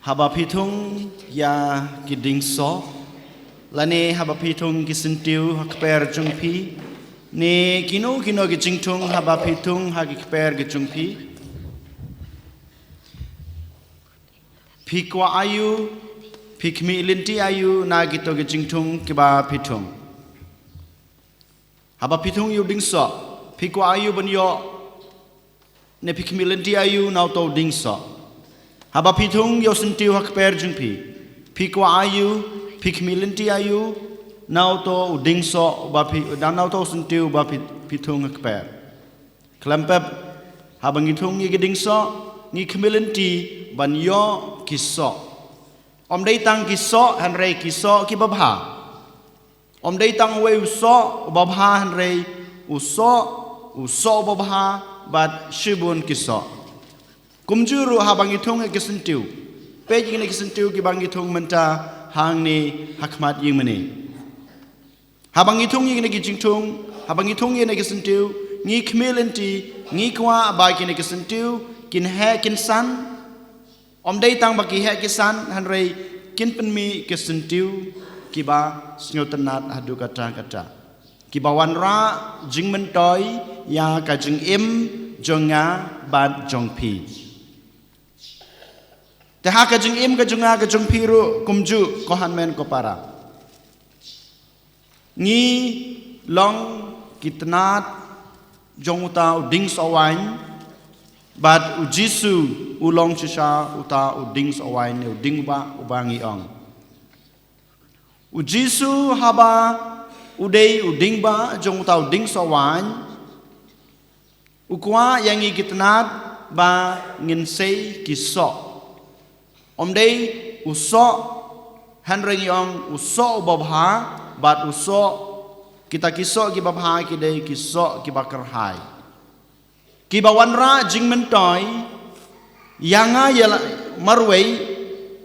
haba pitung ya kiding so lane haba pitung kisentiu hakper jungpi ne kino gijingtung haba pitung hakper gijungpi pikwa ayu pikmi linti ayu na gito gijingtung kiba pitung haba pitung yu ding so pikwa ayu banyo ne pikmi linti ayu na to ding so haba pitung yo sentiu hakper jungpi pikwa ayu pikmi linti ayu na to ding so ba pi dan na to sentiu ba pitung hakper klempep haba ngitung gi ding so ngi kmilinti ban yo kiso om dei tang kiso han rei kiso ki babha om dei tang we uso babha han rei uso babha bat shibun kiso kumjuru habang itung e kisentiu pejing ne kisentiu ki bang itung menta hang ni hakmat ying mani habang itung ying ne kijingtung habang itung ying ne kisentiu ngi kmelenti ngi kwa ba ki ne kisentiu kin he kin san om dei tang baki he kisan han rei kin penmi kisentiu ki ba snyotanat hadu kata ki ba wan ra jing mentoi ya ka jing im jonga bat jongpi te ha ka jing im ka jonga ka jongpi ru kumju ko han men ko para ngi long kitnat jongta ding sawain bat ujisu ulong chisha uta uding sawain ne uding ba ubangi ong ujisu haba udei uding ba jongta uding sawain ukwa yangi kitnat ba nginsei kiso omdei uso hanreng yong uso babha bat uso kita kiso ki babha ki dei kiso ki bakarhai ki bawanra jingmentoi yanga yala marwei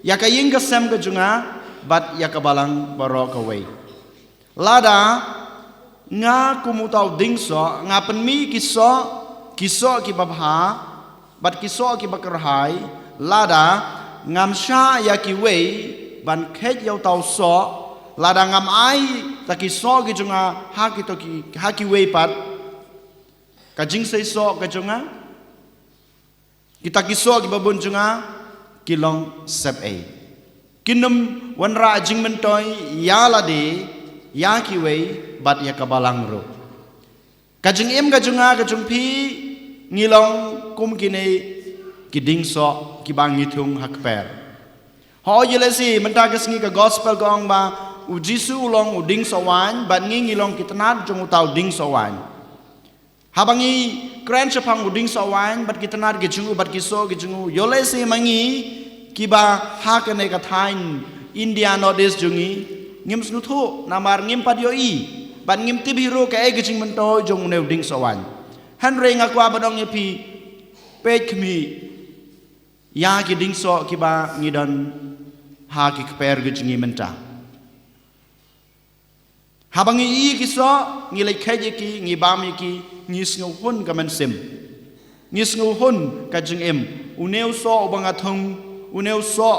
yakaying kasem ka junga bat yakabalang barokawei lada nga kumutaw dingso nga penmi kiso ki babha bat kiso ki bakarhai lada ngam sha yakiwei ban khet yaw taw so lada ngam ai takiso ki junga hakiwei pat kajing sei so ka junga kita kiso ki babun junga kilong sep a kinum wanra jing mentoi yala de yakiwei bat yakabalang ro kajing im ka junga ka jungpi ngilong kum kine kiding so ki bang ngitung hakper ho yelesi menta kesngi ka gospel gong ba ujisu ulong uding sawan bat ngilong kitnat jung utaw ding sawan habangi kren chapang uding sawan bat kitnat gejungu bat kiso gejungu yolesi mangi kiba hakane ka thain India Northeast jungi ngim snuthu namar ngim padyo i ban ngim tibiro ka e gejing mento jung ne uding sawan han re nga kwa badong pi pej khmi ya ki ding so kiba ngidon ha ki kper gejingi menta habangi i kiso ngilai khaje ki ngibami ki ngisngu hun ka man sim ngisngu hun ka jing em uneu so banga thong uneu so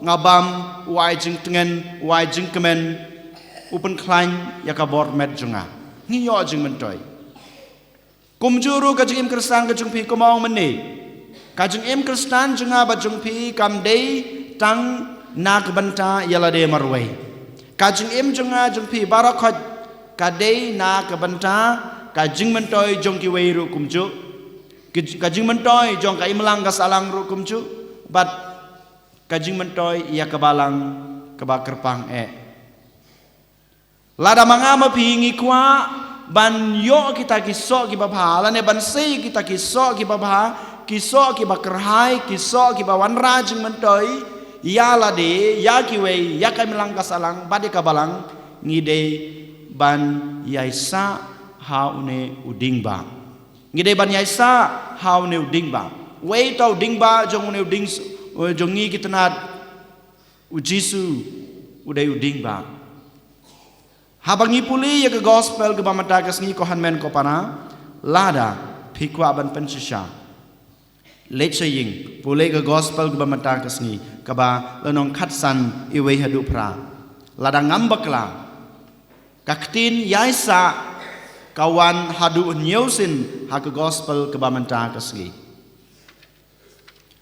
ngabam wai jing tengen wai jing kemen upen klan yakabor met junga ngiyo jing mentoi kumjuru ka jing em kristan ka jung pi komong meni ka jing em kristan junga ba jung pi kam dei tang nak banta yala de marwai ka jing em junga jung pi barakhat ka dei nak banta ka jing mentoi jong ki wei ru kumju ka jing mentoi jong ka imlang ka salang ru kumju bat ka jing mentoi ya kabalang ka bakerpang lada mangama pi ngi kwa ban yo kita kiso ki babha lane ban sei kita kiso ki babha kiso ki bakerhai kiso ki bawan rajing mentoi ya lade ya ki wei ya ka imlang ka salang bade kabalang ngide ban yaisa haune udingba ngide ban yaisa haune udingba wei tau dingba jong ne uding jongi kitnat ujisu udai udingba habangi puli ya ke gospel ke bamata kasni ko hanmen ko pana lada phikwa ban pensisha lechaying pule ke gospel ke bamata kasni kaba lenong khatsan iwe hadu pra ladang ngambakla kaktin yaisa kawan hadu nyeusin hak gospel kaba menta kasli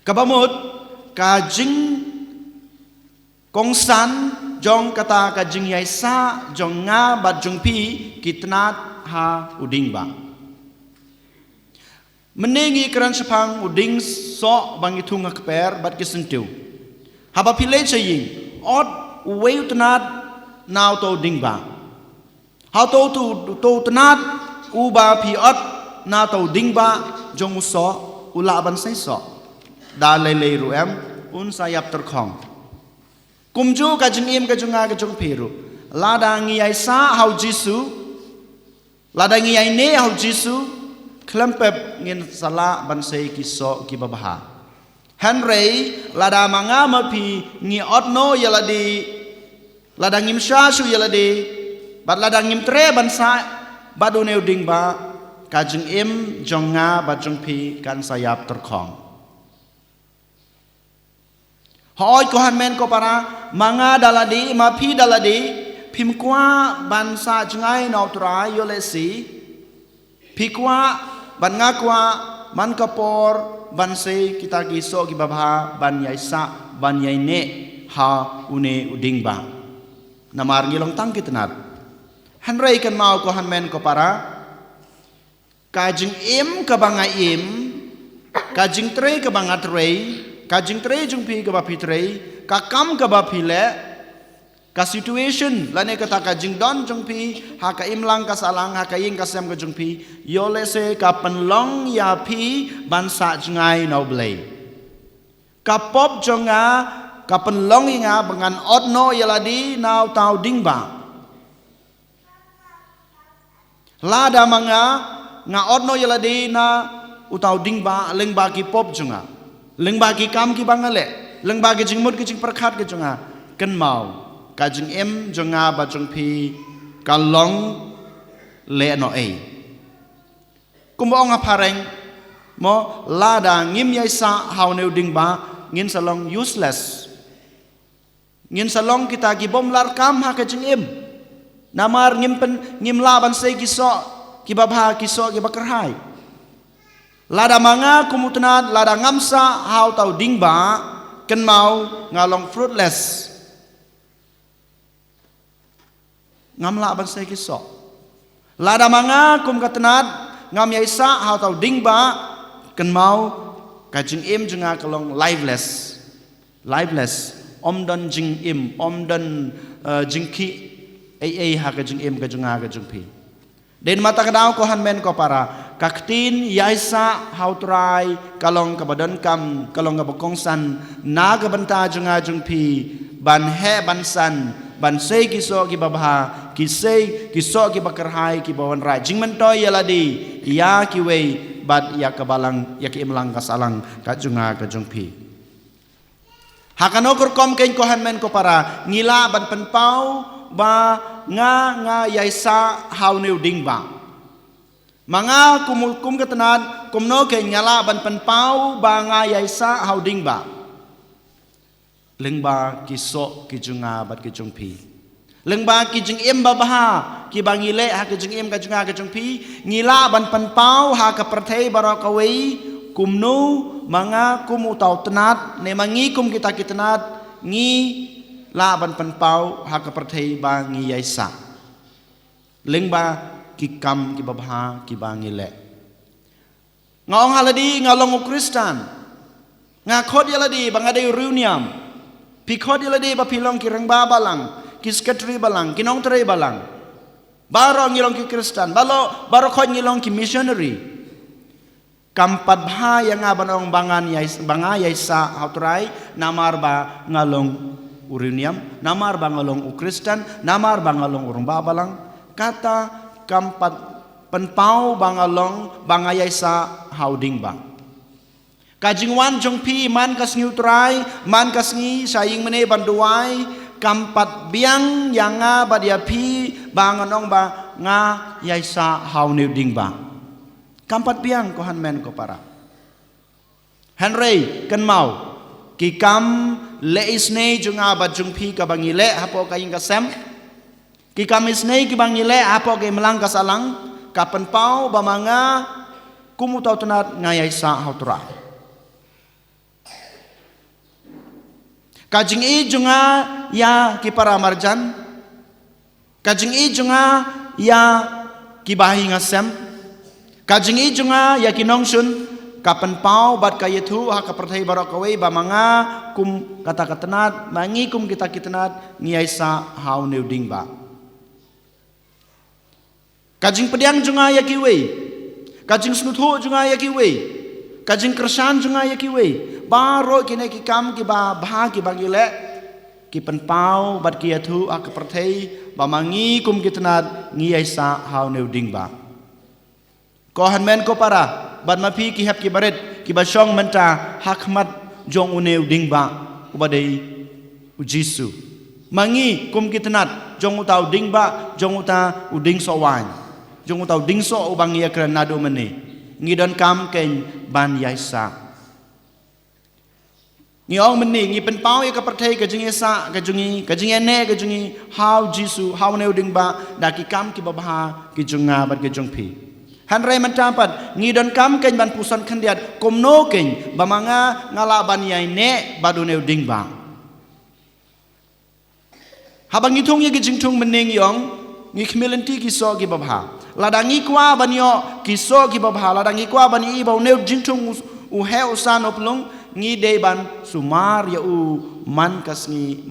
kabamut kajing kongsan jong kata kajing yaisa jong nga bat jong pi kitnat ha uding ba menengi keran sepang uding sok bang itu ngakper bat kisentiu haba pile chaying od uwe utnat naw to ding ba how to tnat uba pi od na to ding ba jong uso ula ban sai so da lele ru em un sayap terkhong kumju kajing im kajunga kajung peru ladangi yaisa hau jisu ladangi yaine hau jisu klempep ngin sala bansai kiso kibabaha Henry lada manga mapi ngi otno yaladi ladangim syasu yaladi bat ladangim tre bansa badu neuding ba kajing im jonga bajung pi kan sayap terkhong Hoi kohan men ko para manga daladi mapi daladi pimkwa bansa jengai nautrai yolesi pikwa ban ngakwa man kapor ban se kita giso gibabha ban yaisa ban yaine ha une uding ba namar ngilong tang kitnat hanrei kan mau kohan men ko para kajing im kabanga im kajing tre kabanga tre kajing tre jung pi kaba pi tre kakam kaba pi le ka situation lane kata kajing don jung pi ha ka imlang ka salang ha ka ying ka sem ka jung pi yole se ka penlong ya pi bansa jengai no blei ka pop jonga ka penlong inga bengan odno yaladi nau tau dingba lada manga nga odno yaladi na utau dingba leng bagi pop jonga leng bagi kam ki bangale leng bagi jingmut ki jing perkhat ki jonga ken mau kajing em jonga ba jong pi kalong le no e kumbo nga pareng mo lada ngim yaisa how new ding ba ngin salong useless ngin salong kita ki bom lar kam ha kajing em namar ngim pen ngim laban se ki so ki babha ki so ki bakarhai lada manga kumutnat lada ngamsa how tau dingba ken mau ngalong fruitless ngamla ban sai kiso lada manga kum katnat ngam yaisa how tau dingba ken mau kajing im jenga kalong liveless omdon jing im omdon jingki ai ha kajing im kajunga kajung pi den mata kadau ko han men ko para kaktin yaisa hautrai kalong kabadan kam kalong kabokongsan na kabanta junga jungpi ban he ban san ban sei kiso ki babha ki sei kiso ki bakarhai ki bawan ra jingman toy yaladi ya ki wei bat ya kabalang ya ki imlang kasalang ka junga ka jungpi hakano kom ken ko han men ko para ngila ban penpau ba nga yaisa how new ding ba manga kum ketenan kumno ke nyala ban penpau ba nga yaisa how ding ba lengba kiso kijunga bat kijungpi lengba kijung im babaha ki bangile ha kijung im kajunga kajungpi ngila ban penpau ha ka perthei barakawei kumno manga kum utau tenat ne mangi kum kita kitenat ngi laban penpau hak perthei bangi yaisa lengba ki kam ki babha ki bangi le ngong haladi ngalong Kristan ngakod yaladi bangade reuniam pikod yaladi ba pilong ki rengba balang ki sekretari balang ki nong tre balang baro ngilong ki Kristan baro khod ngilong ki missionary kampat bha yang abanong bangan yaisa banga yaisa hauturai namar ba ngalong uriniam namar bangalong Kristan namar bangalong urang babalang kata kampat penpau bangalong bangayaisa hauding bang kajingwan jongpi man kasngi utrai man kasngi saying mene banduai kampat biang yanga badiapi banganong ba nga yaisa haunuding bang kampat biang ko han men ko para Henry kan mau ki kam le isne junga bat jung phi ka bangi le hapo ka ing ka sem ki kam isne ki bangi le hapo ke melang ka salang kapan pau bamanga kumu tau tenat ngayai sa hautra kajing i junga ya ki para marjan kajing i junga ya ki bahi ngasem kajing i junga ya ki nongsun kapan pau bat kayethu ha kaperthai barakawe bamanga kum kata katenat mangi kum kita kitenat ngiaisa hau neuding ba kajing pediang junga ya kiwe kajing snuthu junga ya kiwe kajing kersan junga ya kiwe baro kine ki kam ki ba bha ki bangile ki pen pau bat kayethu ha kaperthai bamangi kum kitenat ngiaisa hau neuding ba ko hanmen ko para ban mapi ki hap ki baret ki basong menta hakmat jong uneu dingba ubadai ujisu mangi kum kitenat jong utau dingba jong uta uding sowan jong utau ding so ubang ya kran nado mene ngidon kam ken ban yaisa ngiong meni ngi pen pau ya ka perthai ka jingi sa ka jingi ene ka jingi how jisu how neu dingba da ki kam ki babha ki junga bat ki jong phi Hanrai mentampat ngidon kam ken ban pusan kendiat komno ken bamanga ngala ban yai ne baduneu dingba habang itung ye gijingtung mening yong ngi khmelenti ki so ki babha ladangi kwa banyo ki so ki babha ladangi kwa ban i bau neu jingtung u he usan oplung ngi de ban sumar ya u man kasngi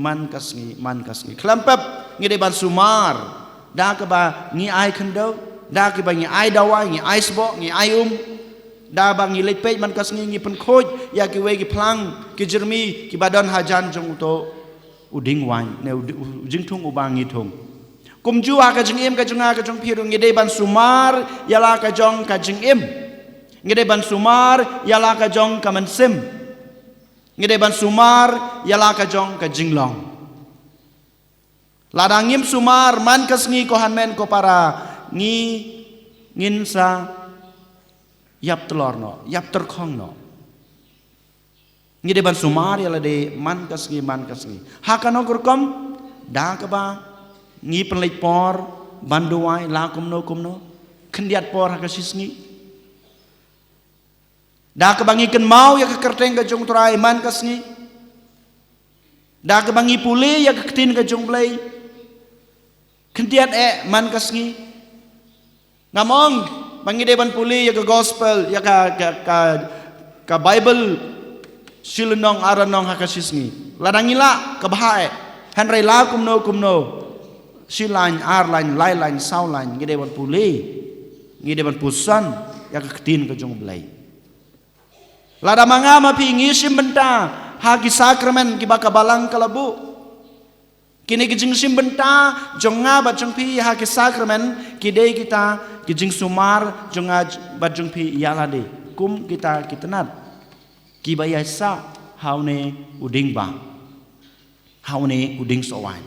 klampap ngi de ban sumar da ka ba ngi ai khendau da ki bangi ai dawa ngi ai sbo ngi ai da bangi lepej man kas ngi pen khoj ya ki we ki plang ki jermi ki badon hajan jong to uding wan ne ujing thung ubangi thung kum ju ka jing em ka junga ka jong phiru ngi de ban sumar yala ka jong ka jing em ngi de ban sumar yala ka jong ka man sim ngi de ban sumar yala ka jong ka jing long ladangim sumar man kas ngi ko hanmen ko para ngi ngin sa yap telor no yap terkhong no ngi de ban sumar yala de man kas ngi hakano kurkom da ka ba ngi penlej por banduai la kumno khendiat por hakasis ngi da ka bangi ken mau ya ka kerteng ka jong trai man kas ngi da ka bangi pule ya ka tin ka jong blai khendiat man kas ngi ngamong bangi deban puli ya ke gospel ya ka bible silunong aranong hakasisngi ladangila ka bahae hanrai la kumno silain arlain lailain saulain ngi deban puli ngi deban pusan ya ka ketin ka jong belai lada manga mapi ngi simbenta hagi sakramen ki baka balang kalabu kini kijing simbenta jonga bajong pi ha ke sakramen kidei kita kijing sumar jonga bajong pi yalade kum kita kitenat kibayasa haune uding ba haune uding sowan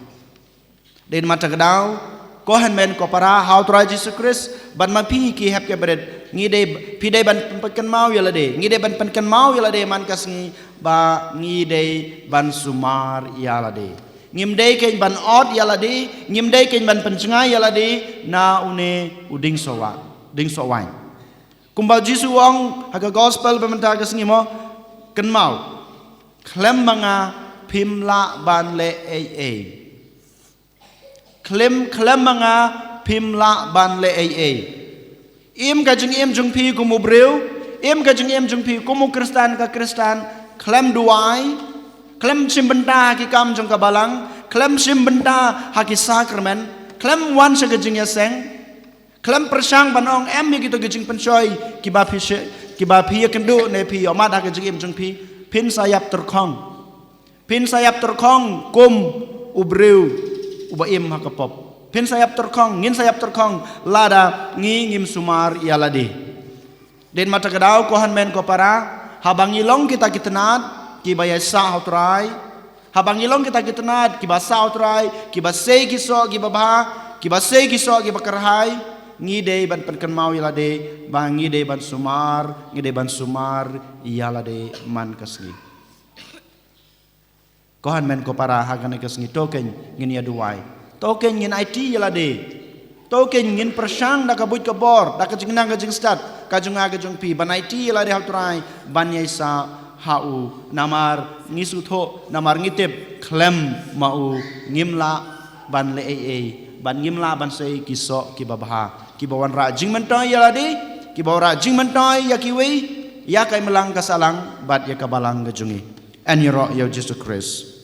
den mata kedau ko hanmen ko para hau tra Jesus Christ ban ma pi ki hep ke bred ngide pi dei ban penken mau yalade ngide ban penken mau yalade man kas ngi ba ngide ban sumar yalade ngimdei ken ban od yaladi ngimdei ken ban pencengai yaladi na une uding sowan kumbau jisu wong haga gospel bementa ka ngimo ken mau klem manga pimla ban le klem manga pimla ban le im ka jing im jung pi kumu breu im ka jing im jung pi kumu kristan ka kristan klem duai klem simbenta ki kam jong kabalang klem simbenta haki sakramen klem wan sa gajing yaseng klem persang banong em mi gitu gajing pensoy ki ba phi kendu ne phi omat ha gajing im jong phi pin sayap terkhong kum ubreu ubaim hakapop pin sayap terkhong ngin sayap terkhong lada ngi ngim sumar yaladi den mata kedau ko hanmen ko para habangi long kita kitenat ki bayasa hautrai habang ilong kita kitenat ki basa hautrai ki basei kiso ki babha ki basei kiso ki bakarhai ngide ban penken mau yalade bang ngide ban sumar yalade man kasgi Kohan men ko para hagan ikas ngi token ngin ya duwai. Token ngin IT yala de. Token ngin persang da kabut kabor da kajing nang kajing stat kajung aga jung pi ban IT yala de haturai ban yaisa hau namar ngisuto namar ngitip klem mau ngimla ban le ban ngimla ban sei kiso ki babha ki bawan rajing mentoy yala de ki bawa rajing mentoy ya kiwi ya kai melang kasalang bat ya kabalang kajungi and ya Jesus Christ.